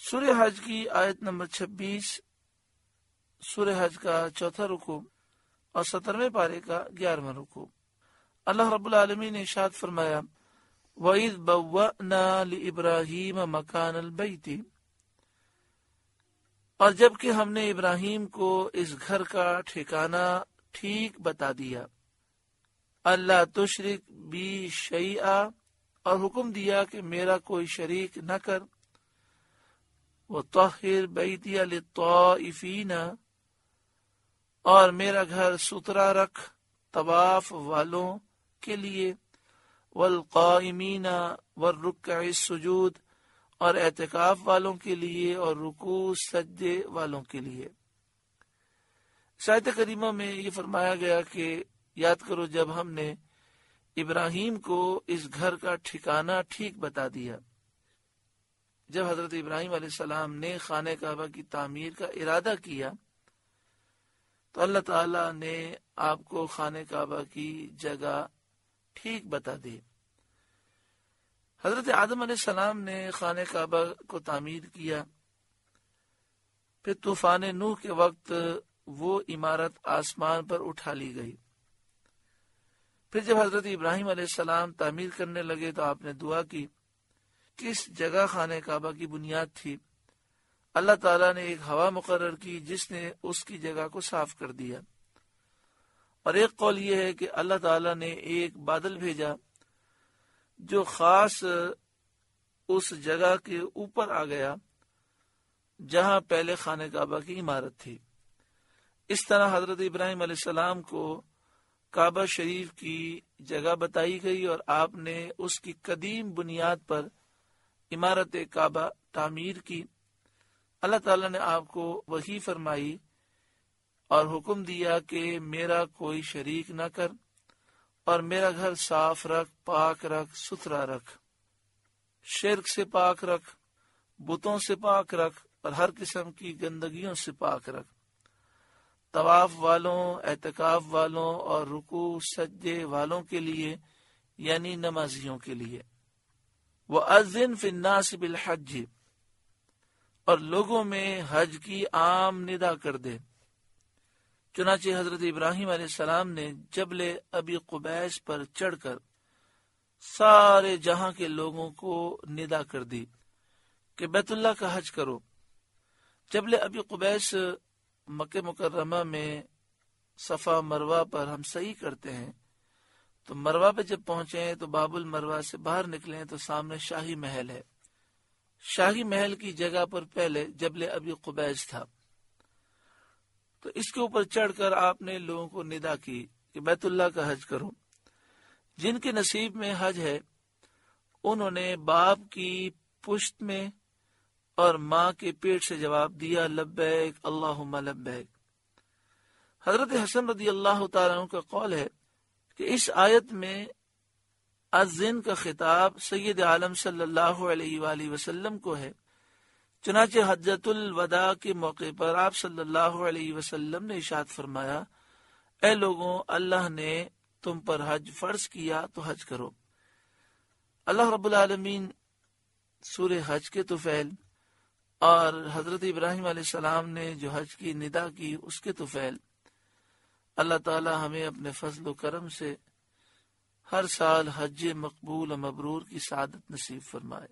سورہ حج کی آیت نمبر 26، سورہ حج کا 4واں رکوع اور 17ویں پارے کا 11واں رکوع۔ اللہ رب العالمین نے ارشاد فرمایا وَإِذْ بَوَّأْنَا لِإِبْرَاهِيمَ مَكَانَ الْبَيْتِ، اور جب کہ ہم نے ابراہیم کو اس گھر کا ٹھکانہ ٹھیک بتا دیا، اللہ تشرک بی شیئا، اور حکم دیا کہ میرا کوئی شریک نہ کر، وَطَهِّرْ بَيْتِيَ لِلطَّائِفِينَ، اور میرا گھر ستھرا رکھ طواف والوں کے لیے، والقائمین والرکع السجود، اور اعتکاف والوں کے لیے اور رکوع سجدے والوں کے لیے۔ اس آیت کریمہ میں یہ فرمایا گیا کہ یاد کرو جب ہم نے ابراہیم کو اس گھر کا ٹھکانہ ٹھیک بتا دیا۔ جب حضرت ابراہیم علیہ السلام نے خانہ کعبہ کی تعمیر کا ارادہ کیا تو اللہ تعالی نے آپ کو خانہ کعبہ کی جگہ ٹھیک بتا دی۔ حضرت آدم علیہ السلام نے خانہ کعبہ کو تعمیر کیا، پھر طوفان نوح کے وقت وہ عمارت آسمان پر اٹھا لی گئی۔ پھر جب حضرت ابراہیم علیہ السلام تعمیر کرنے لگے تو آپ نے دعا کی۔ کس جگہ خانہ کعبہ کی بنیاد تھی؟ اللہ تعالیٰ نے ایک ہوا مقرر کی جس نے اس کی جگہ کو صاف کر دیا، اور ایک قول یہ ہے کہ اللہ تعالیٰ نے ایک بادل بھیجا جو خاص اس جگہ کے اوپر آ گیا جہاں پہلے خانہ کعبہ کی عمارت تھی۔ اس طرح حضرت ابراہیم علیہ السلام کو کعبہ شریف کی جگہ بتائی گئی اور آپ نے اس کی قدیم بنیاد پر عمارت کعبہ تعمیر کی۔ اللہ تعالیٰ نے آپ کو وحی فرمائی اور حکم دیا کہ میرا کوئی شریک نہ کر، اور میرا گھر صاف رکھ، پاک رکھ، ستھرا رکھ، شرک سے پاک رکھ، بتوں سے پاک رکھ، اور ہر قسم کی گندگیوں سے پاک رکھ، طواف والوں، اعتکاف والوں اور رکوع سجدے والوں کے لیے یعنی نمازیوں کے لیے۔ وَأَذِّن فِي النَّاسِ بِالْحَجِّ، اور لوگوں میں حج کی عام ندا کر دے۔ چنانچہ حضرت ابراہیم علیہ السلام نے جبل ابی قبیس پر چڑھ کر سارے جہاں کے لوگوں کو ندا کر دی کہ بیت اللہ کا حج کرو۔ جبل ابی قبیس مکہ مکرمہ میں صفا مروہ پر ہم سعی کرتے ہیں، تو مروہ پہ جب پہنچے تو باب المروہ سے باہر نکلیں تو سامنے شاہی محل ہے۔ شاہی محل کی جگہ پر پہلے جبل ابی قبیس تھا، تو اس کے اوپر چڑھ کر آپ نے لوگوں کو ندا کی کہ بیت اللہ کا حج کرو۔ جن کے نصیب میں حج ہے انہوں نے باپ کی پشت میں اور ماں کے پیٹ سے جواب دیا لبیک اللہم لبیک۔ حضرت حسن رضی اللہ تعالیٰ عنہ کا قول ہے کہ اس آیت میں اذن کا خطاب سید عالم صلی اللہ علیہ وآلہ وسلم کو ہے۔ چنانچہ حجۃ الوداع کے موقع پر آپ صلی اللہ علیہ وسلم نے ارشاد فرمایا، اے لوگوں، اللہ نے تم پر حج فرض کیا تو حج کرو۔ اللہ رب العالمین سورہ حج کے طفیل اور حضرت ابراہیم علیہ السلام نے جو حج کی ندا کی اس کے طفیل، اللہ تعالی ہمیں اپنے فضل و کرم سے ہر سال حج مقبول و مبرور کی سعادت نصیب فرمائے۔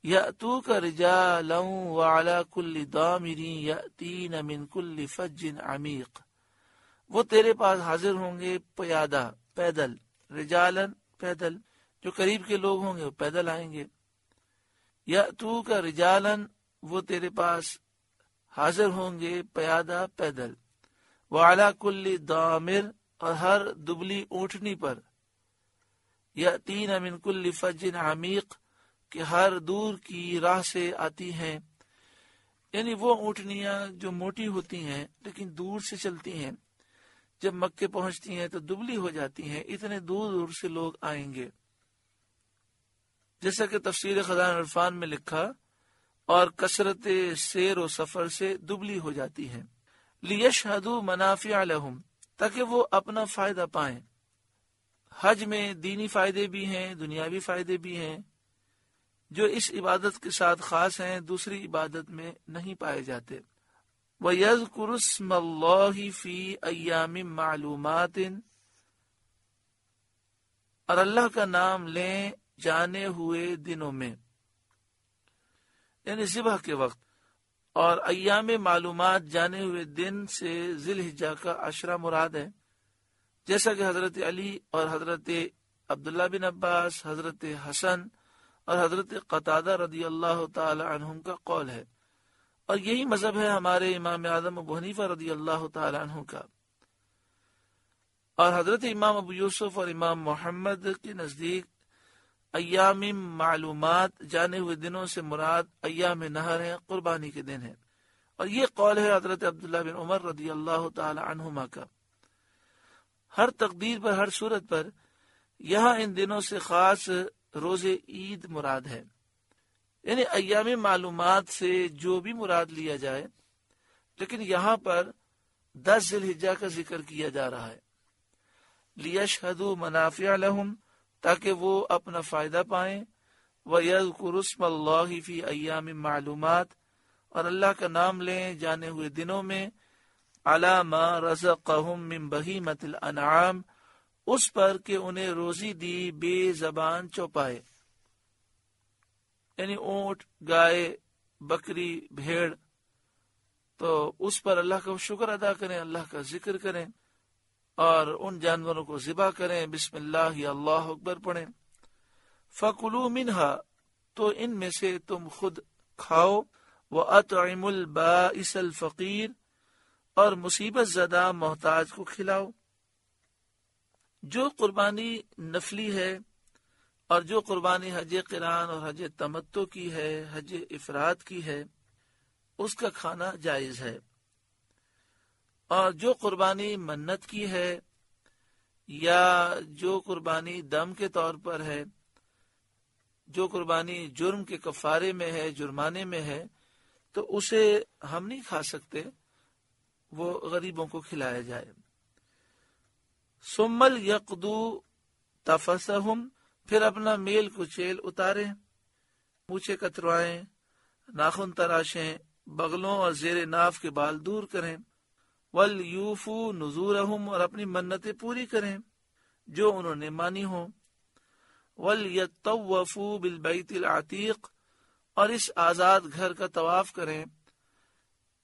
یأتوک رجالا وعلی کل ضامر یأتین من کل فج عمیق، وہ تیرے پاس حاضر ہوں گے پیادہ، پیدل، رجالن پیدل، جو قریب کے لوگ ہوں گے وہ پیدل آئیں گے۔ یأتوک رجالن، وہ تیرے پاس حاضر ہوں گے پیادہ، پیدل، وعلی کل ضامر، اور ہر دبلی اونٹنی پر، یأتین من کل فج عمیق، کہ ہر دور کی راہ سے آتی ہیں، یعنی وہ اونٹنیاں جو موٹی ہوتی ہیں لیکن دور سے چلتی ہیں، جب مکے پہنچتی ہیں تو دبلی ہو جاتی ہیں، اتنے دور دور سے لوگ آئیں گے۔ جیسا کہ تفسیر خزائن عرفان میں لکھا، اور کثرت سیر و سفر سے دبلی ہو جاتی ہیں۔ لیشہدوا منافع لہم، تاکہ وہ اپنا فائدہ پائیں۔ حج میں دینی فائدے بھی ہیں، دنیاوی فائدے بھی ہیں۔ جو اس عبادت کے ساتھ خاص ہیں دوسری عبادت میں نہیں پائے جاتے۔ وَيَذْكُرُ اسْمَ اللَّهِ فِي أَيَّامٍ مَعْلُومَاتٍ، اور اللہ کا نام لیں جانے ہوئے دنوں میں، یعنی ذبح کے وقت۔ اور ایام معلومات جانے ہوئے دن سے ذی الحجہ کا عشرہ مراد ہے، جیسا کہ حضرت علی اور حضرت عبداللہ بن عباس، حضرت حسن اور حضرت قتادہ رضی اللہ تعالی عنہم کا قول ہے، اور یہی مذہب ہے ہمارے امام اعظم ابو حنیفہ رضی اللہ تعالی عنہ کا۔ اور حضرت امام ابو یوسف اور امام محمد کے نزدیک ایام معلومات جانے ہوئے دنوں سے مراد ایام نہر ہیں، قربانی کے دن ہیں، اور یہ قول ہے حضرت عبداللہ بن عمر رضی اللہ تعالی عنہما کا۔ ہر تقدیر پر، ہر صورت پر یہاں ان دنوں سے خاص روز عید مراد ہے، یعنی ایام معلومات سے جو بھی مراد لیا جائے، لیکن یہاں پر 10 ذی الحجہ کا ذکر کیا جا رہا ہے۔ لیشہدوا منافع لہم، تاکہ وہ اپنا فائدہ پائیں، وَيَذْكُرُ اسْمَ اللَّهِ فِي أَيَّامٍ مَعْلُومَاتٍ، اور اللہ کا نام لیں جانے ہوئے دنوں میں، عَلَى مَا رَزَقَهُم مِّن بَهِيمَةِ الْأَنْعَامِ، اس پر کہ انہیں روزی دی بے زبان چوپائے، یعنی اونٹ، گائے، بکری، بھیڑ، تو اس پر اللہ کا شکر ادا کریں، اللہ کا ذکر کریں اور ان جانوروں کو ذبح کریں، بسم اللہ یا اللہ اکبر پڑھیں۔ فَكُلُوا مِنْهَا، تو ان میں سے تم خود کھاؤ، وَأَطْعِمُوا الْبَائِسَ الْفَقِيرَ، اور مصیبت زدہ محتاج کو کھلاؤ۔ جو قربانی نفلی ہے اور جو قربانی حج قران اور حج تمتع کی ہے، حج افراد کی ہے، اس کا کھانا جائز ہے، اور جو قربانی منت کی ہے یا جو قربانی دم کے طور پر ہے، جو قربانی جرم کے کفارے میں ہے، جرمانے میں ہے، تو اسے ہم نہیں کھا سکتے، وہ غریبوں کو کھلایا جائے۔ ثم یقضوا تفثہم، پھر اپنا میل کچیل اتاریں، مونچھیں کتروائیں، ناخن تراشیں، بغلوں اور زیر ناف کے بال دور کریں، وَلْيُوفُوا نُذُورَهُمْ، اور اپنی منتیں پوری کریں جو انہوں نے مانی ہوں، وَلْيَطَّوَّفُوا بِالْبَيْتِ الْعَتِيقِ، اور اس آزاد گھر کا طواف کریں،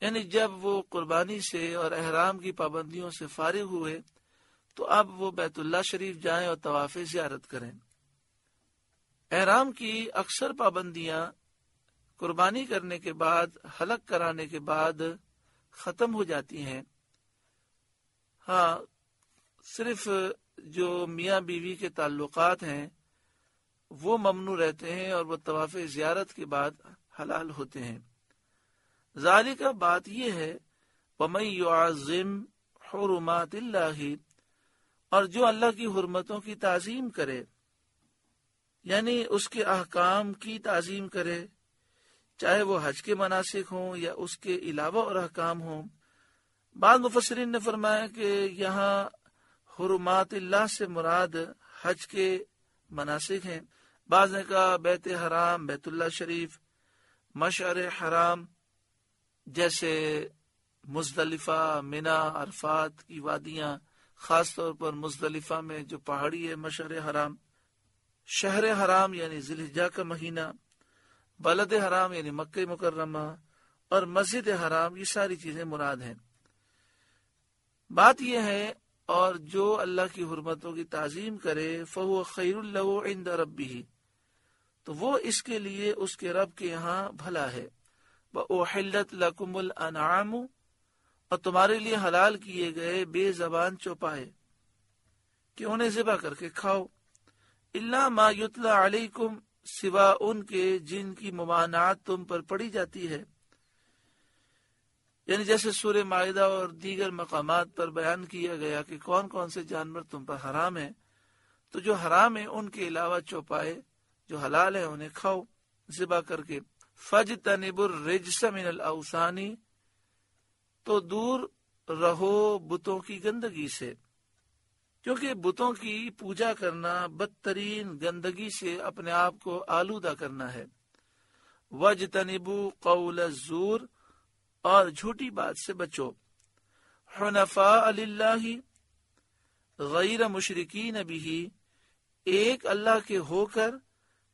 یعنی جب وہ قربانی سے اور احرام کی پابندیوں سے فارغ ہوئے تو اب وہ بیت اللہ شریف جائیں اور طواف زیارت کریں۔ احرام کی اکثر پابندیاں قربانی کرنے کے بعد، حلق کرانے کے بعد ختم ہو جاتی ہیں۔ ہاں، صرف جو میاں بیوی کے تعلقات ہیں وہ ممنوع رہتے ہیں اور وہ طواف زیارت کے بعد حلال ہوتے ہیں۔ ذالک، بات یہ ہے، وَمَن يُعَظِّمْ حُرُمَاتِ اللَّهِ، اور جو اللہ کی حرمتوں کی تعظیم کرے، یعنی اس کے احکام کی تعظیم کرے، چاہے وہ حج کے مناسک ہوں یا اس کے علاوہ اور احکام ہوں۔ بعض مفسرین نے فرمایا کہ یہاں حرمات اللہ سے مراد حج کے مناسک ہیں، بعض نے کہا بیت حرام، بیت اللہ شریف، مشعر حرام جیسے مزدلفہ، منا، عرفات کی وادیاں، خاص طور پر مزدلفہ میں جو پہاڑی ہے مشعر حرام، شہر حرام یعنی ذی الحجہ کا مہینہ، بلد حرام یعنی مکہ مکرمہ، اور مسجد حرام، یہ ساری چیزیں مراد ہیں۔ بات یہ ہے، اور جو اللہ کی حرمتوں کی تعظیم کرے فَهُوَ خَيْرٌ لَهُ عِنْدَ رَبِّهِ، تو وہ اس کے لیے اس کے رب کے یہاں بھلا ہے۔ وَأُحِلَّتْ لَكُمُ الْأَنْعَامُ، اور تمہارے لیے حلال کیے گئے بے زبان چوپائے کہ انہیں ذبح کر کے کھاؤ، إِلَّا مَا يُتْلَى عَلَيْكُمْ، سوا ان کے جن کی ممانعت تم پر پڑی جاتی ہے، یعنی جیسے سورہ مائدہ اور دیگر مقامات پر بیان کیا گیا کہ کون کون سے جانور تم پر حرام ہیں، تو جو حرام ہیں ان کے علاوہ چوپائے جو حلال ہیں انہیں کھاؤ ذبح کر کے۔ فَاجْتَنِبُوا الرِّجْسَ مِنَ الْأَوْثَانِ، تو دور رہو بتوں کی گندگی سے، کیونکہ بتوں کی پوجا کرنا بدترین گندگی سے اپنے آپ کو آلودہ کرنا ہے۔ وَاجْتَنِبُوا قَوْلَ الزُّورِ اور جھوٹی بات سے بچو. حنفاء للہ غیر مشرکین بہ ایک اللہ کے ہو کر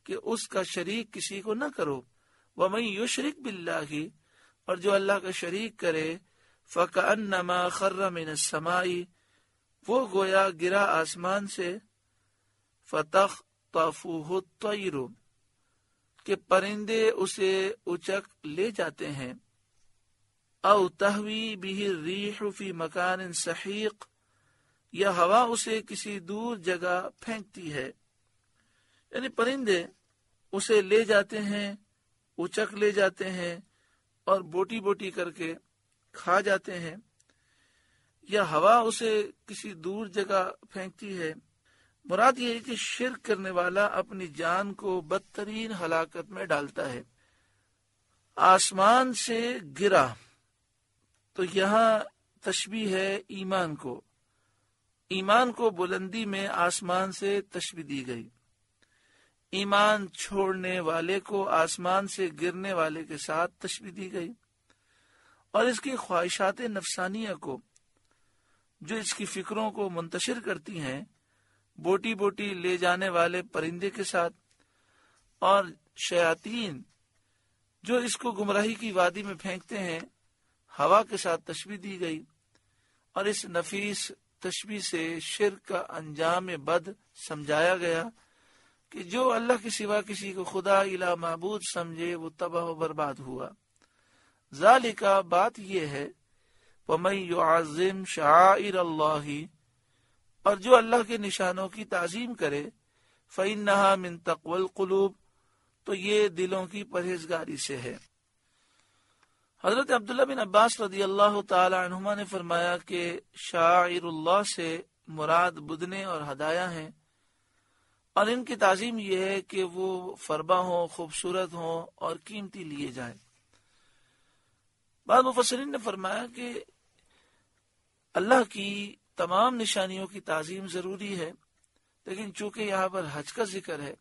کہ اس کا شریک کسی کو نہ کرو. وَمَن یشرک باللہ اور جو اللہ کا شریک کرے فَكَأَنَّمَا خَرَّ مِنَ السَّمَاءِ وہ گویا گرا آسمان سے. فَتَخْطَفُهُ الطَّيْرُ کہ پرندے اسے اچک لے جاتے ہیں. او تہوی بہ الریح فی مکان سحیق یا ہوا اسے کسی دور جگہ پھینکتی ہے. یعنی پرندے اسے لے جاتے ہیں، اچک لے جاتے ہیں اور بوٹی بوٹی کر کے کھا جاتے ہیں، یا ہوا اسے کسی دور جگہ پھینکتی ہے. مراد یہ ہے کہ شرک کرنے والا اپنی جان کو بدترین ہلاکت میں ڈالتا ہے. آسمان سے گرا تو یہاں تشبیہ ہے ایمان کو بلندی میں آسمان سے تشبیہ دی گئی. ایمان چھوڑنے والے کو آسمان سے گرنے والے کے ساتھ تشبیہ دی گئی، اور اس کی خواہشات نفسانیہ کو جو اس کی فکروں کو منتشر کرتی ہیں بوٹی بوٹی لے جانے والے پرندے کے ساتھ، اور شیاطین جو اس کو گمراہی کی وادی میں پھینکتے ہیں ہوا کے ساتھ تشبیہ دی گئی. اور اس نفیس تشبیہ سے شرک کا انجام بد سمجھایا گیا کہ جو اللہ کے سوا کسی کو خدا الہ معبود سمجھے وہ تباہ و برباد ہوا. ذالک بات یہ ہے وَمَن يُعَظِّمْ شَعَائِرَ اللَّهِ اور جو اللہ کے نشانوں کی تعظیم کرے فَإِنَّهَا مِن تَقْوَى الْقُلُوبِ تو یہ دلوں کی پرہیزگاری سے ہے. حضرت عبداللہ بن عباس رضی اللہ تعالی عنہما نے فرمایا کہ شاعر اللہ سے مراد بدنے اور ہدایہ ہیں، اور ان کی تعظیم یہ ہے کہ وہ فربا ہوں، خوبصورت ہوں اور قیمتی لیے جائیں. بعض مفسرین نے فرمایا کہ اللہ کی تمام نشانیوں کی تعظیم ضروری ہے، لیکن چونکہ یہاں پر حج کا ذکر ہے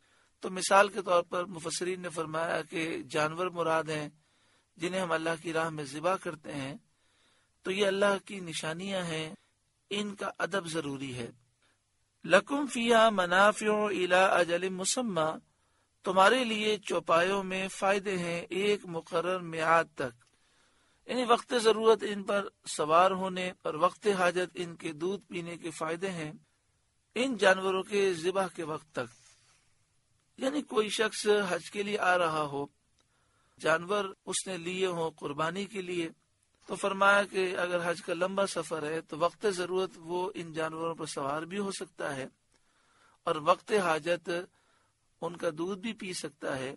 تو مثال کے طور پر مفسرین نے فرمایا کہ جانور مراد ہیں جنہیں ہم اللہ کی راہ میں ذبح کرتے ہیں، تو یہ اللہ کی نشانیاں ہیں، ان کا ادب ضروری ہے. لکم فیہا منافع الی اجل مسمی تمہارے لیے چوپایوں میں فائدے ہیں ایک مقرر میعاد تک، یعنی وقت ضرورت ان پر سوار ہونے اور وقت حاجت ان کے دودھ پینے کے فائدے ہیں ان جانوروں کے ذبح کے وقت تک. یعنی کوئی شخص حج کے لیے آ رہا ہو، جانور اس نے لیے ہوں قربانی کے لیے، تو فرمایا کہ اگر حج کا لمبا سفر ہے تو وقت ضرورت وہ ان جانوروں پر سوار بھی ہو سکتا ہے اور وقت حاجت ان کا دودھ بھی پی سکتا ہے،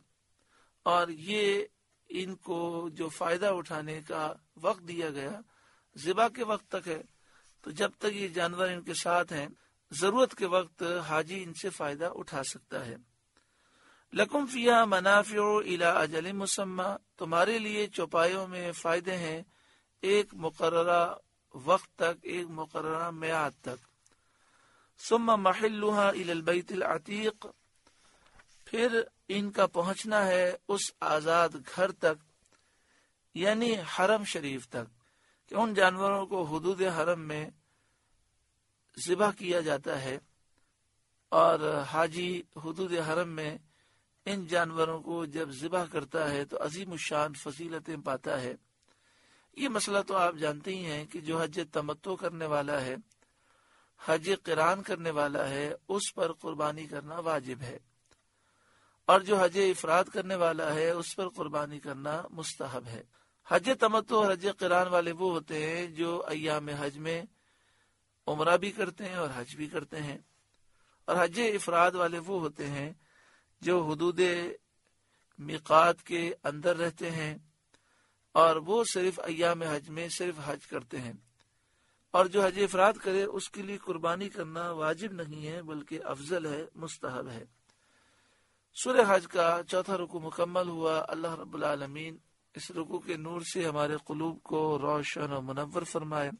اور یہ ان کو جو فائدہ اٹھانے کا وقت دیا گیا ذبح کے وقت تک ہے. تو جب تک یہ جانور ان کے ساتھ ہیں ضرورت کے وقت حاجی ان سے فائدہ اٹھا سکتا ہے. لکم فیہا منافع الی اجل مسمی تمہارے لیے چوپایوں میں فائدے ہیں ایک مقررہ وقت تک، ایک مقررہ میعاد تک. ثم محلها الی البیت العتیق پھر ان کا پہنچنا ہے اس آزاد گھر تک، یعنی حرم شریف تک، کہ ان جانوروں کو حدود حرم میں ذبح کیا جاتا ہے، اور حاجی حدود حرم میں ان جانوروں کو جب ذبح کرتا ہے تو عظیم الشان فضیلتیں پاتا ہے. یہ مسئلہ تو آپ جانتے ہی ہیں کہ جو حج تمتع کرنے والا ہے، حج قران کرنے والا ہے، اس پر قربانی کرنا واجب ہے، اور جو حج افراد کرنے والا ہے اس پر قربانی کرنا مستحب ہے. حج تمتع اور حج قران والے وہ ہوتے ہیں جو ایام حج میں عمرہ بھی کرتے ہیں اور حج بھی کرتے ہیں، اور حج افراد والے وہ ہوتے ہیں جو حدود میقات کے اندر رہتے ہیں اور وہ صرف ایام حج میں صرف حج کرتے ہیں، اور جو حج افراد کرے اس کے لیے قربانی کرنا واجب نہیں ہے بلکہ افضل ہے، مستحب ہے. سورہ حج کا چوتھا رکوع مکمل ہوا. اللہ رب العالمین اس رکوع کے نور سے ہمارے قلوب کو روشن و منور فرمائے.